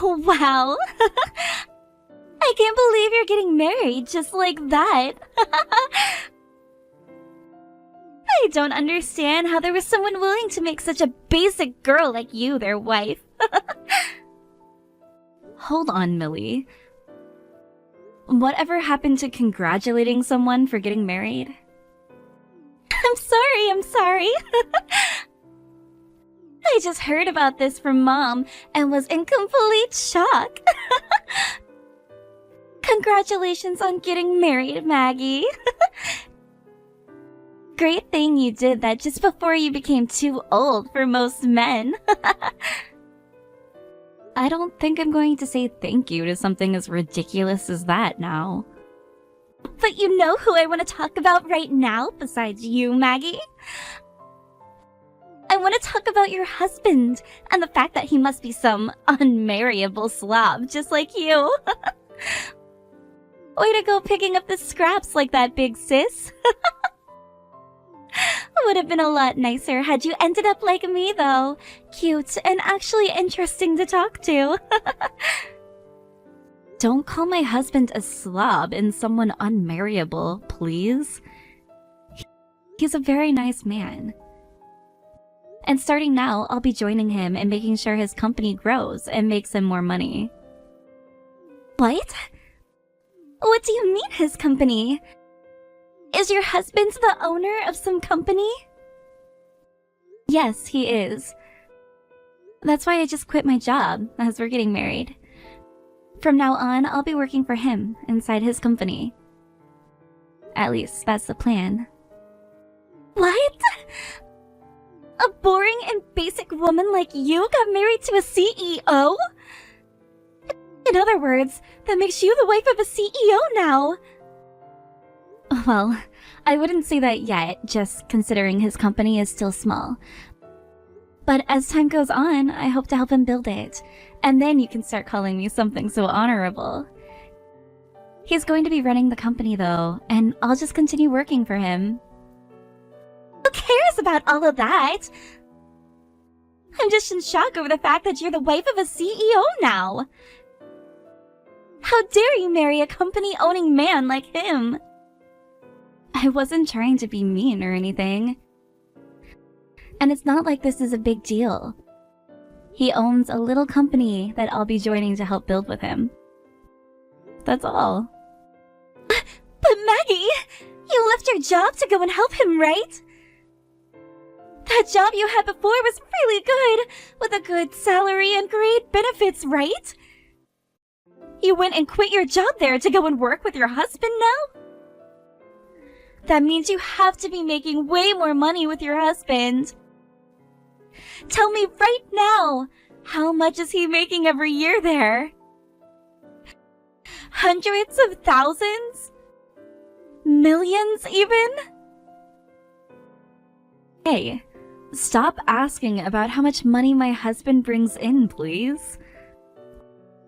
Oh, wow. I can't believe you're getting married just like that. I don't understand how there was someone willing to make such a basic girl like you their wife. Hold on, Millie. Whatever happened to congratulating someone for getting married? I'm sorry. I just heard about this from Mom and was in complete shock. Congratulations on getting married, Maggie. Great thing you did that just before you became too old for most men. I don't think I'm going to say thank you to something as ridiculous as that now. But you know who I want to talk about right now besides you, Maggie? I want to talk about your husband and the fact that he must be some unmarriable slob just like you. Way to go picking up the scraps like that, big sis. Would have been a lot nicer had you ended up like me, though. Cute and actually interesting to talk to. Don't call my husband a slob and someone unmarriable, please. He's a very nice man. And starting now, I'll be joining him and making sure his company grows and makes him more money. What? What do you mean, his company? Is your husband the owner of some company? Yes, he is. That's why I just quit my job, as we're getting married. From now on, I'll be working for him inside his company. At least, that's the plan. What? A boring and basic woman like you got married to a CEO? In other words, that makes you the wife of a CEO now. Well, I wouldn't say that yet, just considering his company is still small. But as time goes on, I hope to help him build it, and then you can start calling me something so honorable. He's going to be running the company though, and I'll just continue working for him. Who cares about all of that? I'm just in shock over the fact that you're the wife of a CEO now. How dare you marry a company-owning man like him? I wasn't trying to be mean or anything. And it's not like this is a big deal. He owns a little company that I'll be joining to help build with him. That's all. But Maggie, you left your job to go and help him, right? That job you had before was really good, with a good salary and great benefits, right? You went and quit your job there to go and work with your husband now? That means you have to be making way more money with your husband. Tell me right now, how much is he making every year there? Hundreds of thousands? Millions even? Hey, stop asking about how much money my husband brings in, please.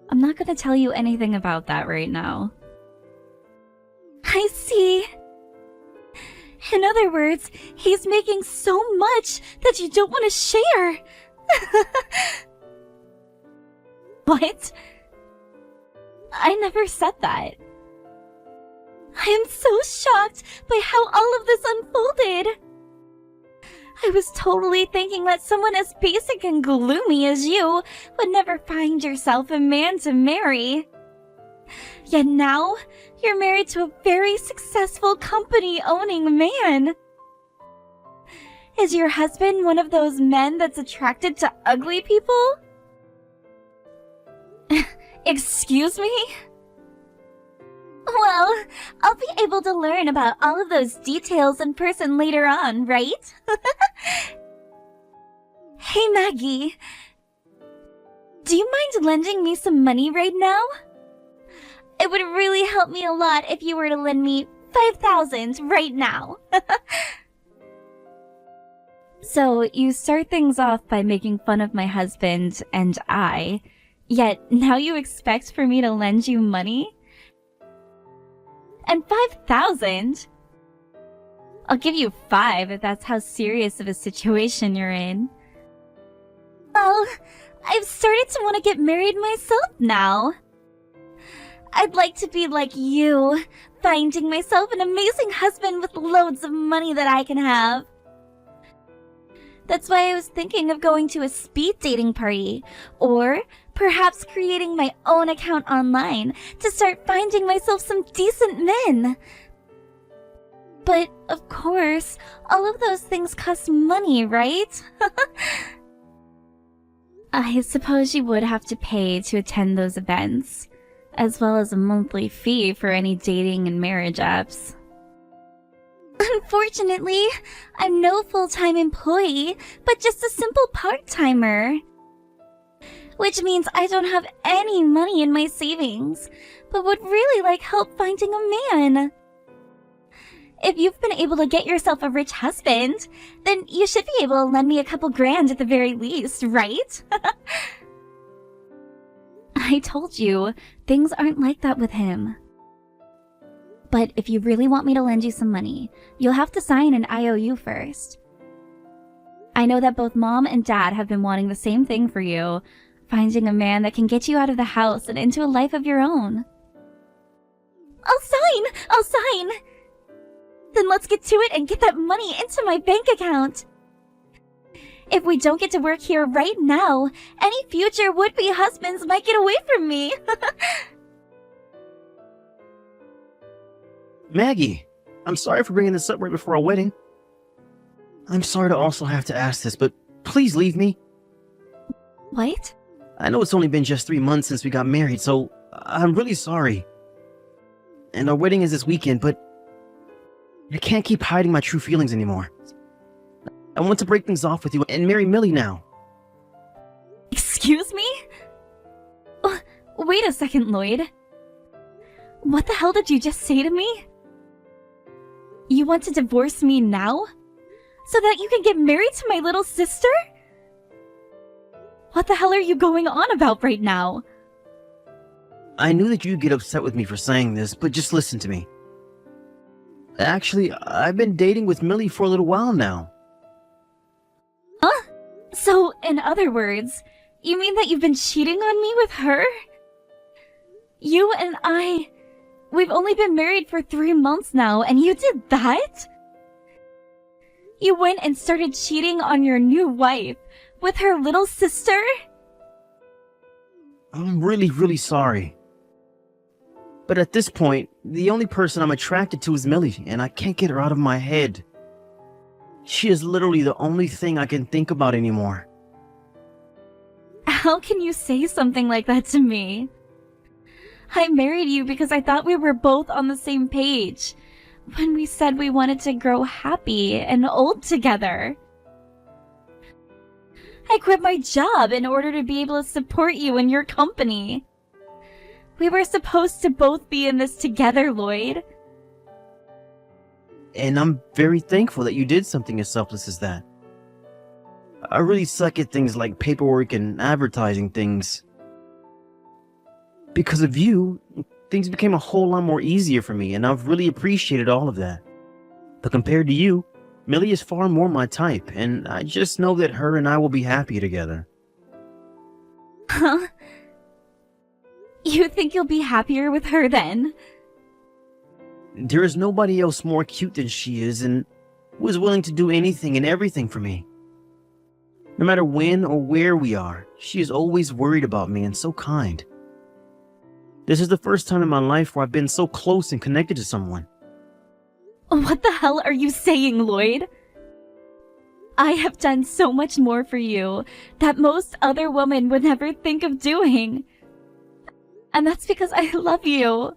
I'm not gonna tell you anything about that right now. I see. In other words, he's making so much that you don't want to share. What? I never said that. I am so shocked by how all of this unfolded. I was totally thinking that someone as basic and gloomy as you would never find yourself a man to marry. Yet now, you're married to a very successful company-owning man. Is your husband one of those men that's attracted to ugly people? Excuse me? Well, I'll be able to learn about all of those details in person later on, right? Hey, Maggie. Do you mind lending me some money right now? It would really help me a lot if you were to lend me 5,000 right now. So you start things off by making fun of my husband and yet now you expect for me to lend you money? And 5,000? I'll give you 5 if that's how serious of a situation you're in. Well, I've started to want to get married myself now. I'd like to be like you, finding myself an amazing husband with loads of money that I can have. That's why I was thinking of going to a speed dating party, or perhaps creating my own account online to start finding myself some decent men. But, of course, all of those things cost money, right? I suppose you would have to pay to attend those events, as well as a monthly fee for any dating and marriage apps. Unfortunately, I'm no full-time employee, but just a simple part-timer. Which means I don't have any money in my savings, but would really like help finding a man. If you've been able to get yourself a rich husband, then you should be able to lend me a couple grand at the very least, right? I told you, things aren't like that with him. But if you really want me to lend you some money, you'll have to sign an IOU first. I know that both Mom and Dad have been wanting the same thing for you, finding a man that can get you out of the house and into a life of your own. I'll sign! Then let's get to it and get that money into my bank account. If we don't get to work here right now, any future would-be husbands might get away from me. Maggie, I'm sorry for bringing this up right before our wedding. I'm sorry to also have to ask this, but please leave me. What? I know it's only been just 3 months since we got married, so I'm really sorry. And our wedding is this weekend, but I can't keep hiding my true feelings anymore. I want to break things off with you and marry Millie now. Excuse me? Wait a second, Lloyd. What the hell did you just say to me? You want to divorce me now? So that you can get married to my little sister? What the hell are you going on about right now? I knew that you'd get upset with me for saying this, but just listen to me. Actually, I've been dating with Millie for a little while now. Huh? So, in other words, you mean that you've been cheating on me with her? You and we've only been married for 3 months now, and you did that? You went and started cheating on your new wife with her little sister? I'm really, really sorry. But at this point, the only person I'm attracted to is Millie, and I can't get her out of my head. She is literally the only thing I can think about anymore. How can you say something like that to me? I married you because I thought we were both on the same page when we said we wanted to grow happy and old together. I quit my job in order to be able to support you and your company. We were supposed to both be in this together, Lloyd. And I'm very thankful that you did something as selfless as that. I really suck at things like paperwork and advertising things. Because of you, things became a whole lot more easier for me, and I've really appreciated all of that. But compared to you, Millie is far more my type, and I just know that her and I will be happy together. Huh? You think you'll be happier with her then? There is nobody else more cute than she is, and who is willing to do anything and everything for me. No matter when or where we are, she is always worried about me and so kind. This is the first time in my life where I've been so close and connected to someone. What the hell are you saying, Lloyd? I have done so much more for you that most other women would never think of doing. And that's because I love you.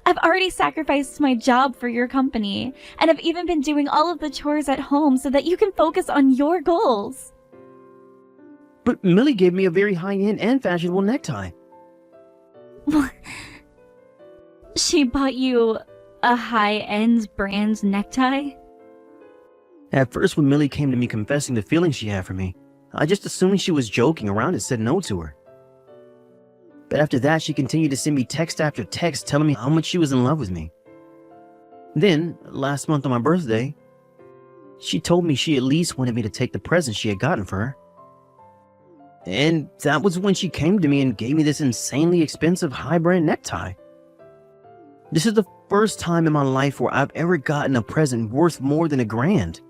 I've already sacrificed my job for your company, and I've even been doing all of the chores at home so that you can focus on your goals. But Millie gave me a very high-end and fashionable necktie. She bought you a high-end brand necktie? At first, when Millie came to me confessing the feelings she had for me, I just assumed she was joking around and said no to her. But after that, she continued to send me text after text telling me how much she was in love with me. Then, last month on my birthday, she told me she at least wanted me to take the present she had gotten for her. And that was when she came to me and gave me this insanely expensive high-brand necktie. This is the first time in my life where I've ever gotten a present worth more than $1,000.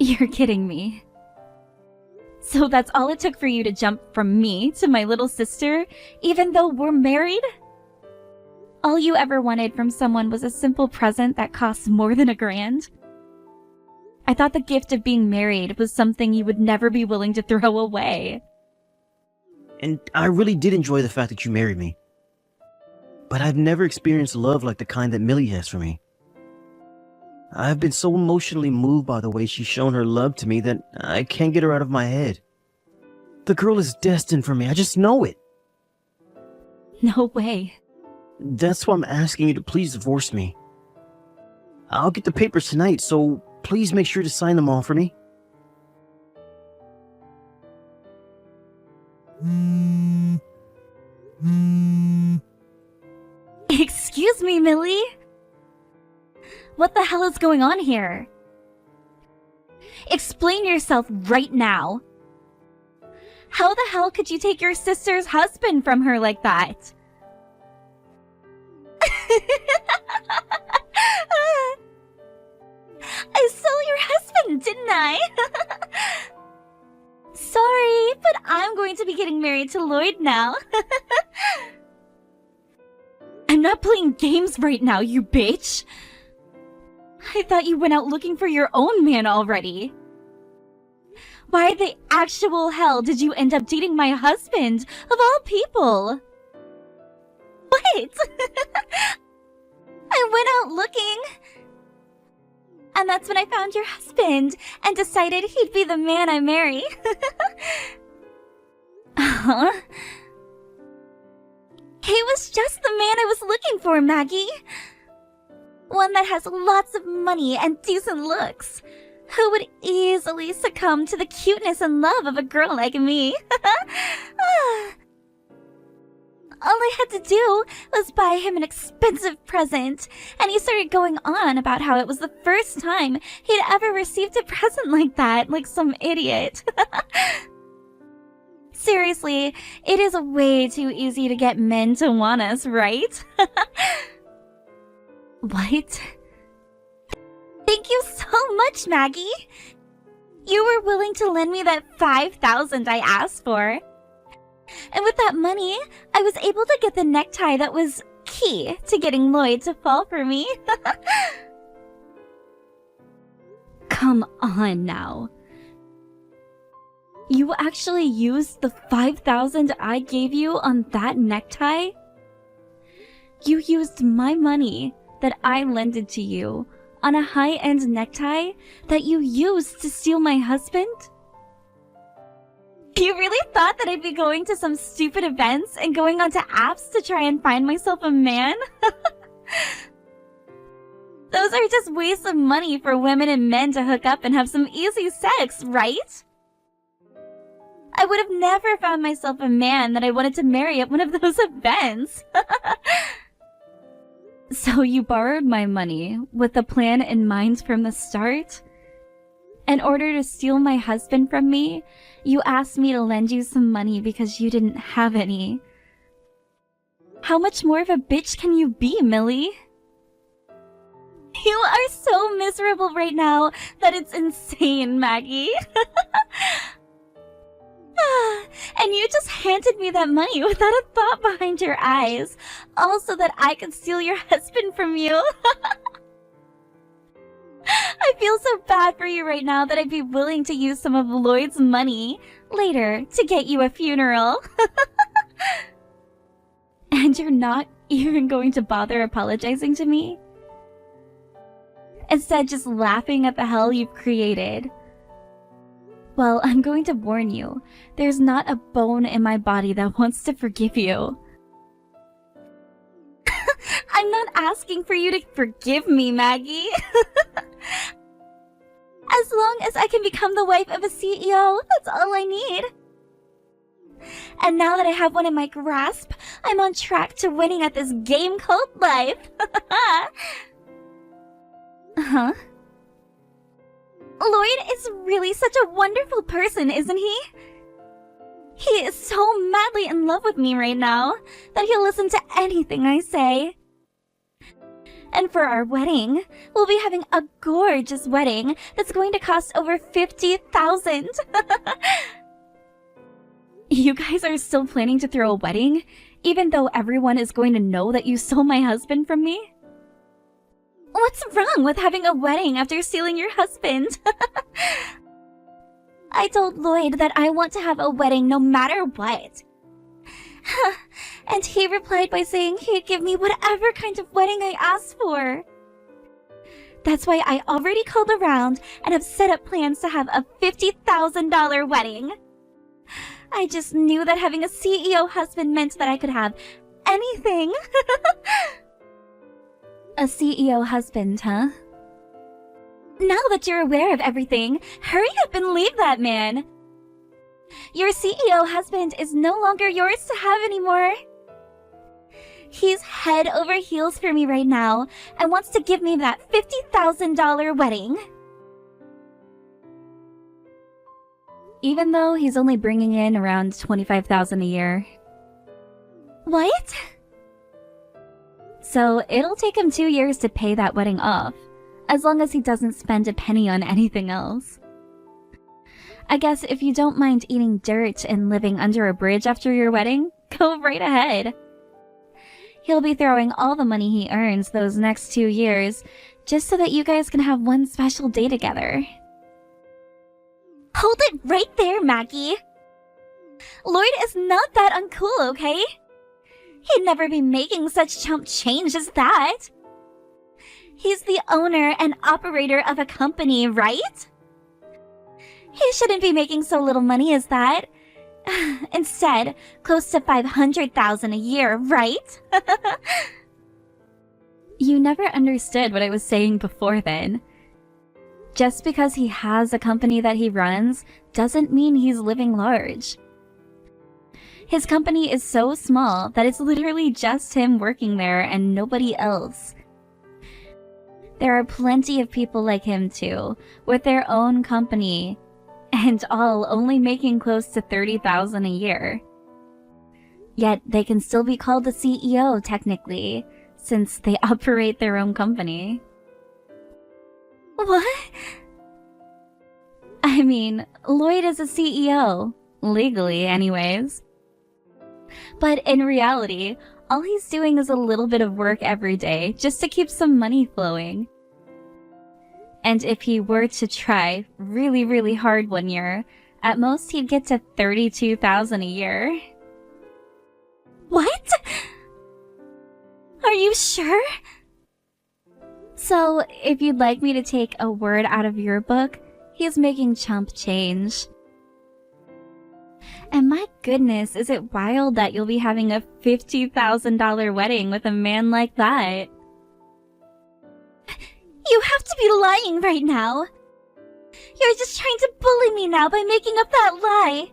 You're kidding me. So that's all it took for you to jump from me to my little sister, even though we're married? All you ever wanted from someone was a simple present that costs more than $1,000? I thought the gift of being married was something you would never be willing to throw away. And I really did enjoy the fact that you married me. But I've never experienced love like the kind that Millie has for me. I've been so emotionally moved by the way she's shown her love to me that I can't get her out of my head. The girl is destined for me, I just know it. No way. That's why I'm asking you to please divorce me. I'll get the papers tonight, so please make sure to sign them all for me. Excuse me, Millie? What the hell is going on here? Explain yourself right now. How the hell could you take your sister's husband from her like that? I stole your husband, didn't I? Sorry, but I'm going to be getting married to Lloyd now. I'm not playing games right now, you bitch. I thought you went out looking for your own man already. Why the actual hell did you end up dating my husband, of all people? What? I went out looking. And that's when I found your husband and decided he'd be the man I marry. Huh? He was just the man I was looking for, Maggie. One that has lots of money and decent looks, who would easily succumb to the cuteness and love of a girl like me. All I had to do was buy him an expensive present, and he started going on about how it was the first time he'd ever received a present like that, like some idiot. Seriously, it is way too easy to get men to want us, right? What? Thank you so much, Maggie. You were willing to lend me that $5,000 I asked for. And with that money, I was able to get the necktie that was key to getting Lloyd to fall for me. Come on now. You actually used the $5,000 I gave you on that necktie? You used my money that I lended to you on a high-end necktie that you used to steal my husband? You really thought that I'd be going to some stupid events and going onto apps to try and find myself a man? Those are just wastes of money for women and men to hook up and have some easy sex, right? I would have never found myself a man that I wanted to marry at one of those events. So you borrowed my money with a plan in mind from the start? In order to steal my husband from me, you asked me to lend you some money because you didn't have any. How much more of a bitch can you be, Millie? You are so miserable right now that it's insane, Maggie. And you just handed me that money without a thought behind your eyes. Also that I could steal your husband from you. I feel so bad for you right now that I'd be willing to use some of Lloyd's money later to get you a funeral. And you're not even going to bother apologizing to me? Instead, just laughing at the hell you've created. Well, I'm going to warn you. There's not a bone in my body that wants to forgive you. I'm not asking for you to forgive me, Maggie. As long as I can become the wife of a CEO, that's all I need. And now that I have one in my grasp, I'm on track to winning at this game called life. Huh? Lloyd is really such a wonderful person, isn't he? He is so madly in love with me right now that he'll listen to anything I say. And for our wedding, we'll be having a gorgeous wedding that's going to cost over $50,000. You guys are still planning to throw a wedding, even though everyone is going to know that you stole my husband from me? What's wrong with having a wedding after stealing your husband? I told Lloyd that I want to have a wedding no matter what. And he replied by saying he'd give me whatever kind of wedding I asked for. That's why I already called around and have set up plans to have a $50,000 wedding. I just knew that having a CEO husband meant that I could have anything. A CEO husband, huh? Now that you're aware of everything, hurry up and leave that man. Your CEO husband is no longer yours to have anymore. He's head over heels for me right now and wants to give me that $50,000 wedding. Even though he's only bringing in around $25,000 a year. What? So it'll take him 2 years to pay that wedding off, as long as he doesn't spend a penny on anything else. I guess if you don't mind eating dirt and living under a bridge after your wedding, go right ahead. He'll be throwing all the money he earns those next 2 years, just so that you guys can have one special day together. Hold it right there, Maggie. Lloyd is not that uncool, okay? He'd never be making such chump change as that. He's the owner and operator of a company, right? He shouldn't be making so little money as that. Instead, close to $500,000 a year, right? You never understood what I was saying before then. Just because he has a company that he runs doesn't mean he's living large. His company is so small that it's literally just him working there and nobody else. There are plenty of people like him too, with their own company, and all only making close to $30,000 a year. Yet they can still be called the CEO technically, since they operate their own company. What? I mean, Lloyd is a CEO, legally anyways. But in reality, all he's doing is a little bit of work every day just to keep some money flowing. And if he were to try really, really hard one year, at most he'd get to $32,000 a year. What? Are you sure? So, if you'd like me to take a word out of your book, he's making chump change. And my goodness, is it wild that you'll be having a $50,000 wedding with a man like that? You have to be lying right now. You're just trying to bully me now by making up that lie.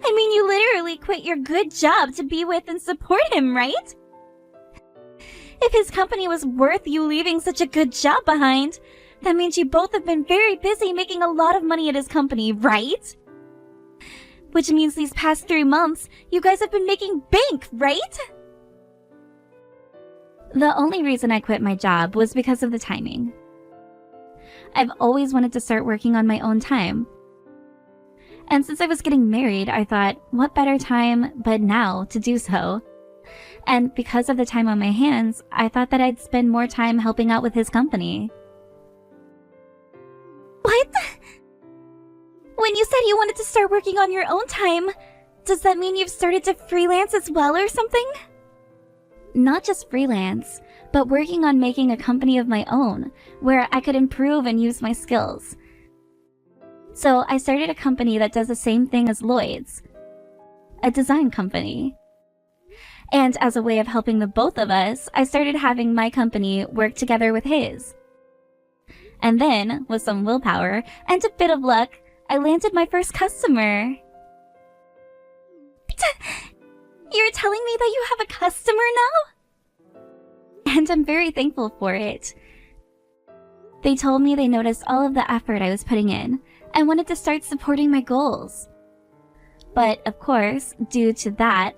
I mean, you literally quit your good job to be with and support him, right? If his company was worth you leaving such a good job behind, that means you both have been very busy making a lot of money at his company, right? Which means these past 3 months, you guys have been making bank, right? The only reason I quit my job was because of the timing. I've always wanted to start working on my own time. And since I was getting married, I thought, what better time but now to do so? And because of the time on my hands, I thought that I'd spend more time helping out with his company. What? When you said you wanted to start working on your own time, does that mean you've started to freelance as well or something? Not just freelance, but working on making a company of my own, where I could improve and use my skills. So I started a company that does the same thing as Lloyd's. A design company. And as a way of helping the both of us, I started having my company work together with his. And then, with some willpower and a bit of luck, I landed my first customer. You're telling me that you have a customer now? And I'm very thankful for it. They told me they noticed all of the effort I was putting in and wanted to start supporting my goals. But, of course, due to that,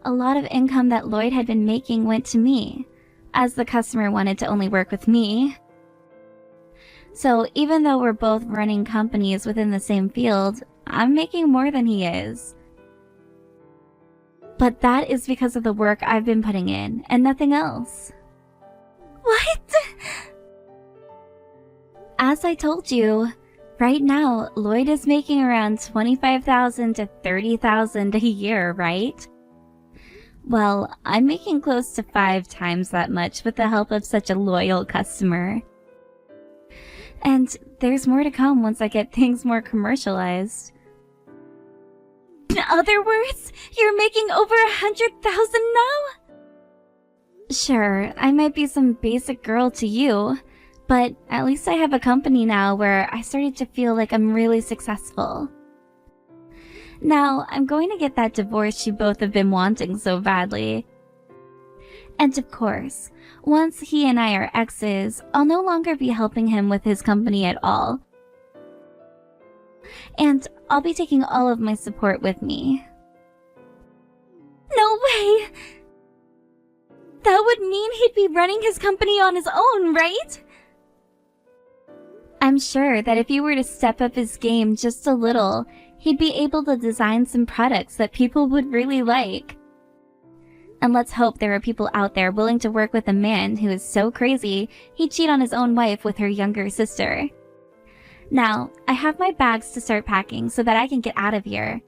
a lot of income that Lloyd had been making went to me, as the customer wanted to only work with me. So even though we're both running companies within the same field, I'm making more than he is. But that is because of the work I've been putting in, and nothing else. What? As I told you, right now, Lloyd is making around $25,000 to $30,000 a year, right? Well, I'm making close to 5 times that much with the help of such a loyal customer. And there's more to come once I get things more commercialized. In other words, you're making over 100,000 now? Sure, I might be some basic girl to you, but at least I have a company now where I started to feel like I'm really successful. Now, I'm going to get that divorce you both have been wanting so badly. And of course, once he and I are exes, I'll no longer be helping him with his company at all. And I'll be taking all of my support with me. No way! That would mean he'd be running his company on his own, right? I'm sure that if he were to step up his game just a little, he'd be able to design some products that people would really like. And let's hope there are people out there willing to work with a man who is so crazy he'd cheat on his own wife with her younger sister. Now, I have my bags to start packing so that I can get out of here.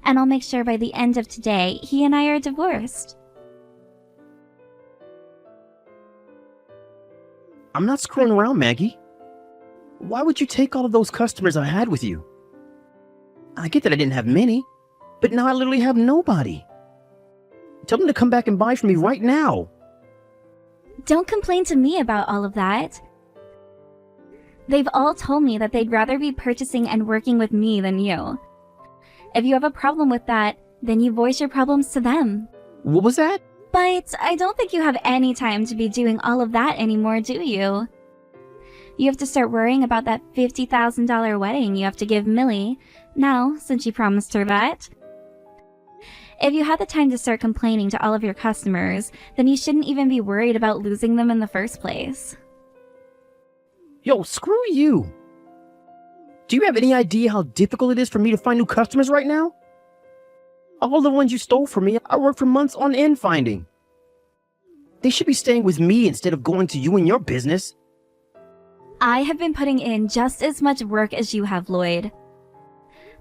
And I'll make sure by the end of today, he and I are divorced. I'm not screwing around, Maggie. Why would you take all of those customers I had with you? I get that I didn't have many, but now I literally have nobody. Tell them to come back and buy from me right now. Don't complain to me about all of that. They've all told me that they'd rather be purchasing and working with me than you. If you have a problem with that, then you voice your problems to them. What was that? But I don't think you have any time to be doing all of that anymore, do you? You have to start worrying about that $50,000 wedding you have to give Millie, now, since you promised her that. If you had the time to start complaining to all of your customers, then you shouldn't even be worried about losing them in the first place. Yo, screw you. Do you have any idea how difficult it is for me to find new customers right now? All the ones you stole from me, I worked for months on end finding. They should be staying with me instead of going to you and your business. I have been putting in just as much work as you have, Lloyd.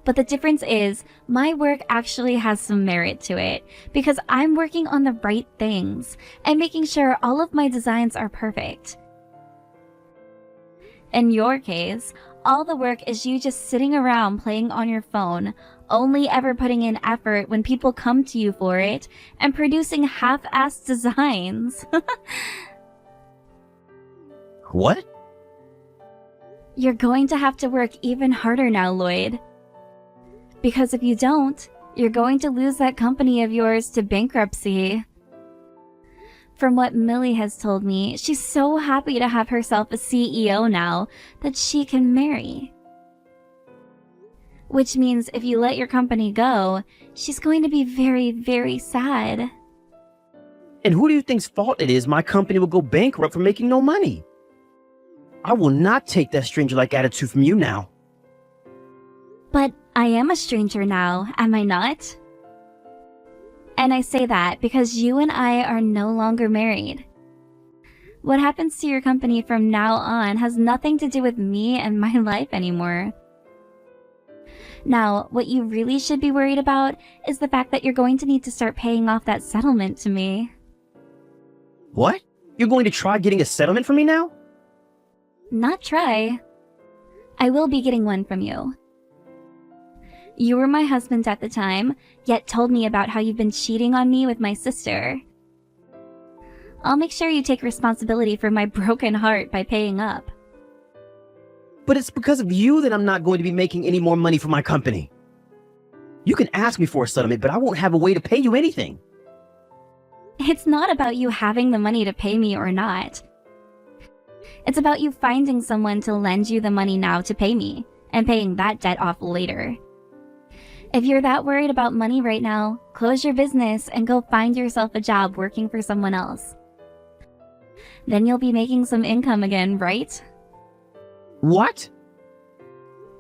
But the difference is, my work actually has some merit to it, because I'm working on the right things, and making sure all of my designs are perfect. In your case, all the work is you just sitting around playing on your phone, only ever putting in effort when people come to you for it, and producing half-assed designs. What? You're going to have to work even harder now, Lloyd. Because if you don't, you're going to lose that company of yours to bankruptcy. From what Millie has told me, she's so happy to have herself a CEO now that she can marry. Which means if you let your company go, she's going to be very, very sad. And who do you think's fault it is my company will go bankrupt for making no money? I will not take that stranger-like attitude from you now. But I am a stranger now, am I not? And I say that because you and I are no longer married. What happens to your company from now on has nothing to do with me and my life anymore. Now, what you really should be worried about is the fact that you're going to need to start paying off that settlement to me. What? You're going to try getting a settlement from me now? Not try. I will be getting one from you. You were my husband at the time, yet told me about how you've been cheating on me with my sister. I'll make sure you take responsibility for my broken heart by paying up. But it's because of you that I'm not going to be making any more money for my company. You can ask me for a settlement, but I won't have a way to pay you anything. It's not about you having the money to pay me or not. It's about you finding someone to lend you the money now to pay me, and paying that debt off later. If you're that worried about money right now, close your business and go find yourself a job working for someone else. Then you'll be making some income again, right? What?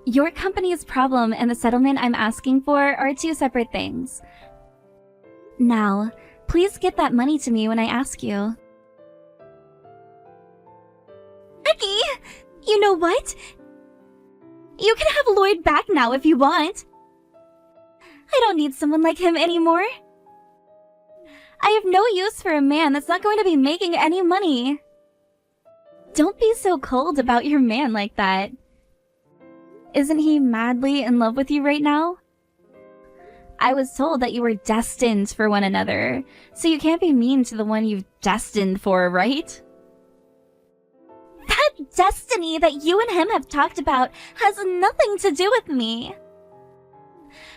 Your company's problem and the settlement I'm asking for are two separate things. Now, please get that money to me when I ask you. Maggie! You know what? You can have Lloyd back now if you want. I don't need someone like him anymore. I have no use for a man that's not going to be making any money. Don't be so cold about your man like that. Isn't he madly in love with you right now? I was told that you were destined for one another, so you can't be mean to the one you've destined for, right? That destiny that you and him have talked about has nothing to do with me.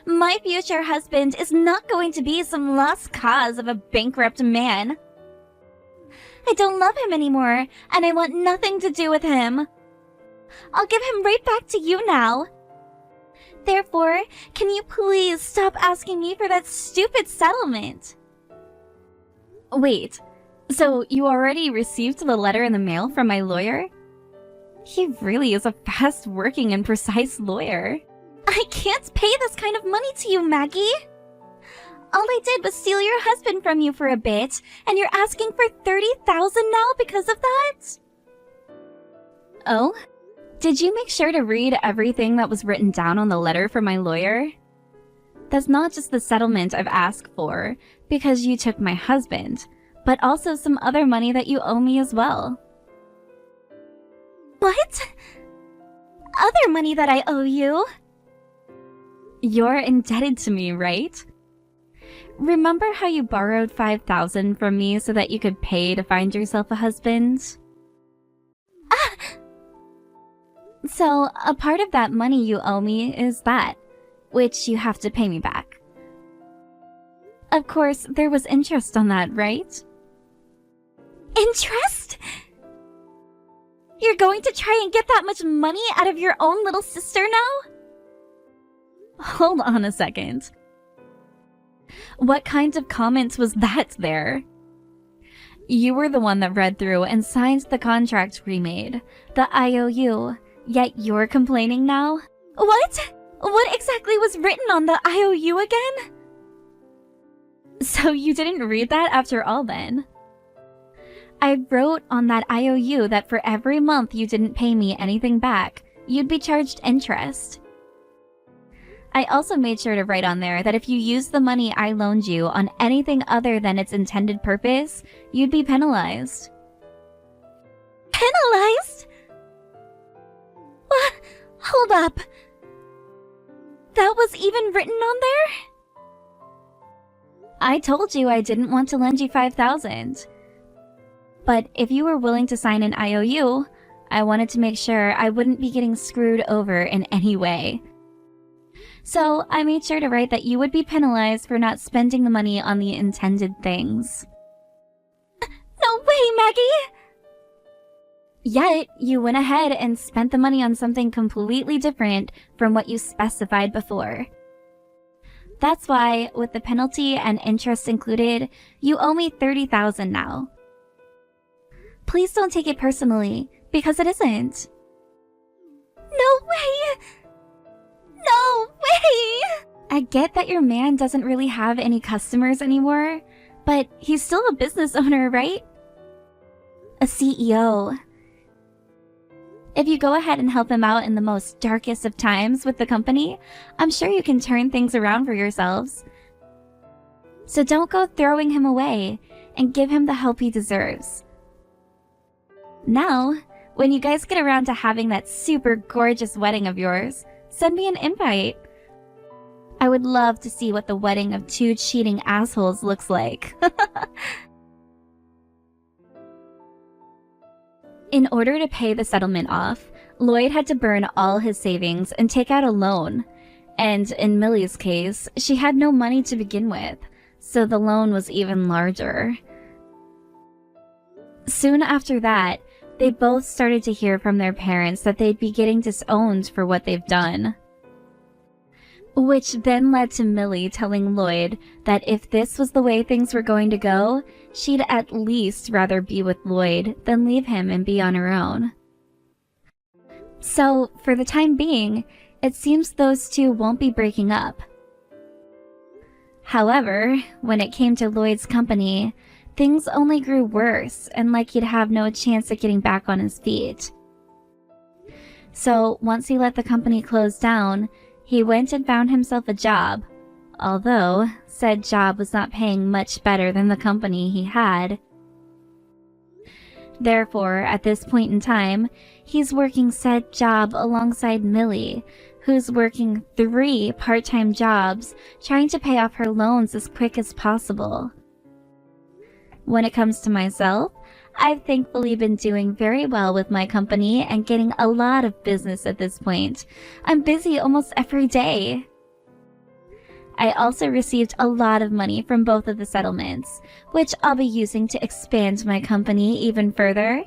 My future husband is not going to be some lost cause of a bankrupt man. I don't love him anymore, and I want nothing to do with him. I'll give him right back to you now. Therefore, can you please stop asking me for that stupid settlement? Wait, so you already received the letter in the mail from my lawyer? He really is a fast-working and precise lawyer. I can't pay this kind of money to you, Maggie. All I did was steal your husband from you for a bit, and you're asking for $30,000 now because of that? Oh? Did you make sure to read everything that was written down on the letter from my lawyer? That's not just the settlement I've asked for, because you took my husband, but also some other money that you owe me as well. What? Other money that I owe you? You're indebted to me, right? Remember how you borrowed $5,000 from me so that you could pay to find yourself a husband? So, a part of that money you owe me is that, which you have to pay me back. Of course, there was interest on that, right? Interest? You're going to try and get that much money out of your own little sister now? Hold on a second. What kind of comment was that there? You were the one that read through and signed the contract we made, the IOU, yet you're complaining now? What? What exactly was written on the IOU again? So you didn't read that after all then? I wrote on that IOU that for every month you didn't pay me anything back, you'd be charged interest. I also made sure to write on there that if you used the money I loaned you on anything other than its intended purpose, you'd be penalized. Penalized? What? Hold up. That was even written on there? I told you I didn't want to lend you $5,000. But if you were willing to sign an IOU, I wanted to make sure I wouldn't be getting screwed over in any way. So I made sure to write that you would be penalized for not spending the money on the intended things. No way, Maggie! Yet, you went ahead and spent the money on something completely different from what you specified before. That's why, with the penalty and interest included, you owe me $30,000 now. Please don't take it personally, because it isn't. No way! No way! I get that your man doesn't really have any customers anymore, but he's still a business owner, right? A CEO. If you go ahead and help him out in the most darkest of times with the company, I'm sure you can turn things around for yourselves. So don't go throwing him away, and give him the help he deserves. Now, when you guys get around to having that super gorgeous wedding of yours, send me an invite. I would love to see what the wedding of two cheating assholes looks like. In order to pay the settlement off, Lloyd had to burn all his savings and take out a loan. And in Millie's case, she had no money to begin with, so the loan was even larger. Soon after that, they both started to hear from their parents that they'd be getting disowned for what they've done. Which then led to Millie telling Lloyd that if this was the way things were going to go, she'd at least rather be with Lloyd than leave him and be on her own. So, for the time being, it seems those two won't be breaking up. However, when it came to Lloyd's company, things only grew worse and like he'd have no chance at getting back on his feet. So, once he let the company close down, he went and found himself a job, although said job was not paying much better than the company he had. Therefore, at this point in time, he's working said job alongside Millie, who's working 3 part-time jobs trying to pay off her loans as quick as possible. When it comes to myself, I've thankfully been doing very well with my company and getting a lot of business at this point. I'm busy almost every day. I also received a lot of money from both of the settlements, which I'll be using to expand my company even further.